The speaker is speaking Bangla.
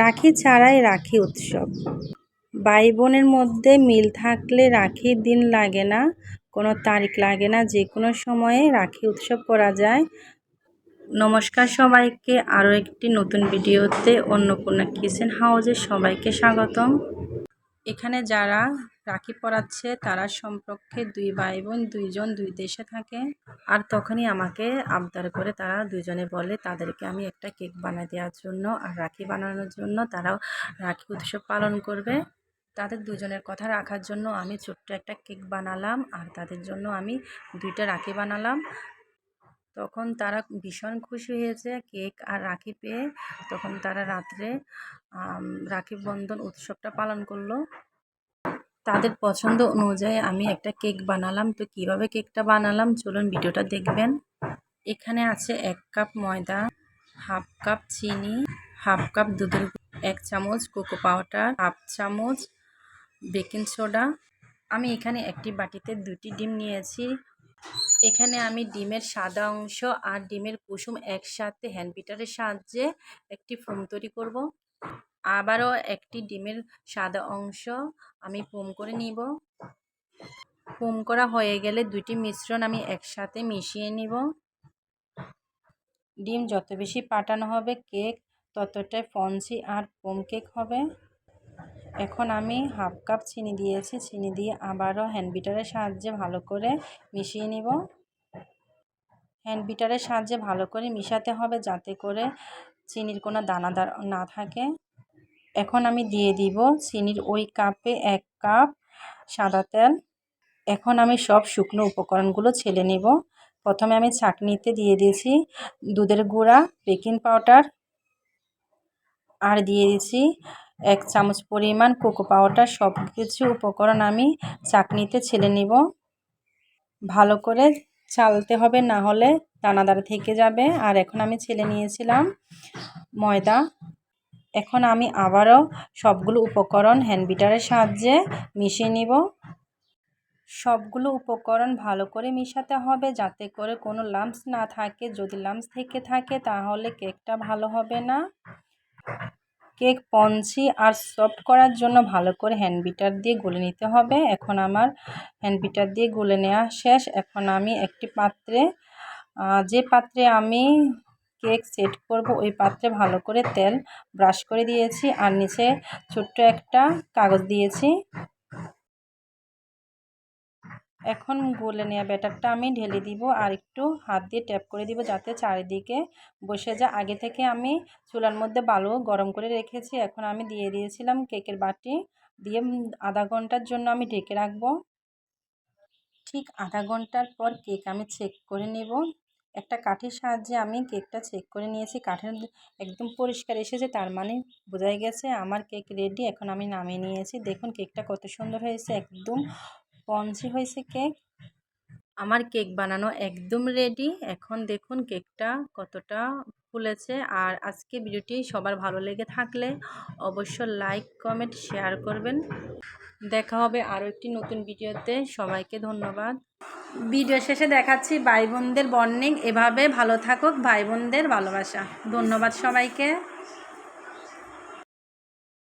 রাখি ছাড়াই রাখি উৎসব। ভাই বোনের মধ্যে মিল থাকলে রাখির দিন লাগে না, কোনো তারিখ লাগে না, যে কোনো সময়ে রাখি উৎসব করা যায়। নমস্কার সবাইকে, আরও একটি নতুন ভিডিওতে অন্নপূর্ণা কিচেন হাউসে সবাইকে স্বাগতম। এখানে যারা রাখি পরাচ্ছে তারা সম্পর্কে দুই ভাই বোন, দুইজন দুই দেশে থাকে। আর তখনই আমাকে আবদার করে তারা দুজনে বলে তাদেরকে আমি একটা কেক বানিয়ে দেওয়ার জন্য আর রাখি বানানোর জন্য। তারাও রাখি উৎসব পালন করবে। তাদের দুজনের কথা রাখার জন্য আমি ছোট্ট একটা কেক বানালাম আর তাদের জন্য আমি 2টা রাখি বানালাম। তখন তারা ভীষণ খুশি হয়েছে কেক আর রাখি পেয়ে। তখন তারা রাত্রে রাখি বন্ধন উৎসবটা পালন করলো। তাদের পছন্দ অনুযায়ী আমি একটা কেক বানালাম। তো কিভাবে কেকটা বানালাম চলুন ভিডিওটা দেখবেন। এখানে আছে 1 কাপ ময়দা, হাফ কাপ চিনি, হাফ কাপ দুধের, 1 চামচ কোকো পাউডার, হাফ চামচ বেকিং সোডা। আমি এখানে একটি বাটিতে 2টি ডিম নিয়েছি। এখানে আমি ডিমের সাদা অংশ আর ডিমের কুসুম একসাথে হ্যান্ড বিটারের সাহায্যে একটি ফোম তৈরি করব। আবারও একটি ডিমের সাদা অংশ আমি ফোম করে নিব। ফোম করা হয়ে গেলে 2টি মিশ্রণ আমি একসাথে মিশিয়ে নিব। ডিম যত বেশি পাটানো হবে কেক ততটাই ফন্সি আর ফোম কেক হবে। এখন আমি হাফ কাপ চিনি দিয়েছি, চিনি দিয়ে আবারও হ্যান্ড বিটারের সাহায্যে ভালো করে মিশিয়ে নিব। হ্যান্ড বিটারের সাহায্যে ভালো করে মিশাতে হবে যাতে করে চিনির কোনো দানাদার না থাকে। এখন আমি দিয়ে দিব চিনির ওই কাপে 1 কাপ সাদা তেল। এখন আমি সব শুকনো উপকরণগুলো ছেলে নেব। প্রথমে আমি ছাঁকনিতে দিয়ে দিয়েছি দুধের গুঁড়া, বেকিং পাউডার আর দিয়ে দিয়েছি 1 চামচ পরিমাণ কোকো পাউডার। সব কিছু উপকরণ আমি ছাঁকনিতে ছেলে নিব। ভালো করে চালতে হবে, না হলে দানাদার থেকে যাবে। আর এখন আমি ছেলে নিয়েছিলাম ময়দা। এখন আমি আবারও সবগুলো উপকরণ হ্যান্ড বিটারের সাহায্যে মিশিয়ে নিব। সবগুলো উপকরণ ভালো করে মিশাতে হবে যাতে করে কোনো লাম্পস না থাকে। যদি লাম্পস থেকে থাকে তাহলে কেকটা ভালো হবে না। কেক স্পঞ্জি আর সফট করার জন্য ভালো করে হ্যান্ড বিটার দিয়ে গুলে নিতে হবে। এখন আমার হ্যান্ড বিটার দিয়ে গুলে নেওয়া শেষ। এখন আমি একটি পাত্রে, যে পাত্রে আমি কেক সেট করব ওই পাত্রে ভালো করে তেল ব্রাশ করে দিয়েছি আর নিচে ছোট্ট একটা কাগজ দিয়েছি। এখন গুলে নেওয়া ব্যাটারটা আমি ঢেলে দিব আর একটু হাত দিয়ে ট্যাপ করে দিব যাতে চারিদিকে বসে যায়। আগে থেকে আমি চুলার মধ্যে বালু গরম করে রেখেছি। এখন আমি দিয়ে দিয়েছিলাম কেকের বাটি দিয়ে আধা ঘন্টার জন্য আমি ঢেকে রাখবো। ঠিক আধা ঘন্টার পর কেক আমি চেক করে নেব। একটা কাঠির সাহায্যে আমি কেকটা চেক করে নিয়েছি। কাঠের একদম পরিষ্কার এসেছে, তার মানে বোঝাই গেছে আমার কেক রেডি। এখন আমি নামিয়ে নিয়েছি। দেখুন কেকটা কত সুন্দর হয়েছে, একদম স্পঞ্জি হয়েছে কেক। আমার কেক বানানো একদম রেডি। এখন দেখুন কেকটা কতটা ফুলেছে। আর আজকে ভিডিওটি সবার ভালো লেগে থাকলে অবশ্যই লাইক, কমেন্ট, শেয়ার করবেন। দেখা হবে আরও একটি নতুন ভিডিওতে। সবাইকে ধন্যবাদ। ভিডিও শেষে দেখাচ্ছি ভাই বোনদের বন্ডিং। এভাবে ভালো থাকুক ভাই বোনদের ভালোবাসা। ধন্যবাদ সবাইকে।